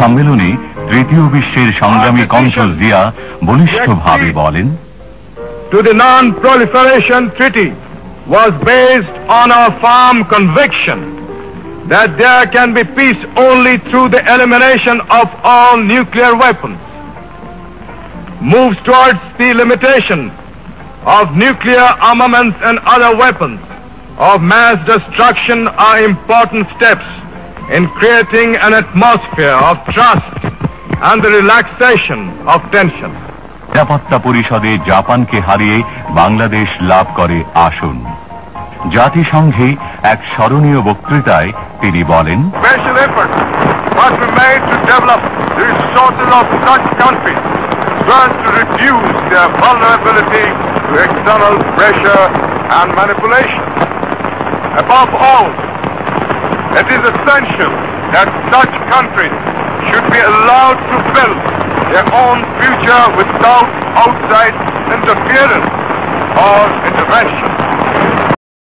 সম্মেলনে তৃতীয় বিশ্বের সংগ্রামী কণ্ঠ জিয়া বলিষ্ঠভাবে বলেন, To the Non-Proliferation Treaty was based on a firm conviction that there can be peace only through the elimination of all nuclear weapons. Moves towards the limitation of nuclear armaments and other weapons of mass destruction are important steps in creating an atmosphere of trust and the relaxation of tension. নিরাপত্তা পরিষদে জাপানকে হারিয়ে বাংলাদেশ লাভ করে আসন। জাতিসংঘে এক স্মরণীয় বক্তৃতায় তিনি বলেন, Special efforts must be made to develop the resources of such countries so as to reduce their vulnerability to external pressure and manipulation. Above all, it is essential that such countries should be allowed to build their own future without outside interference or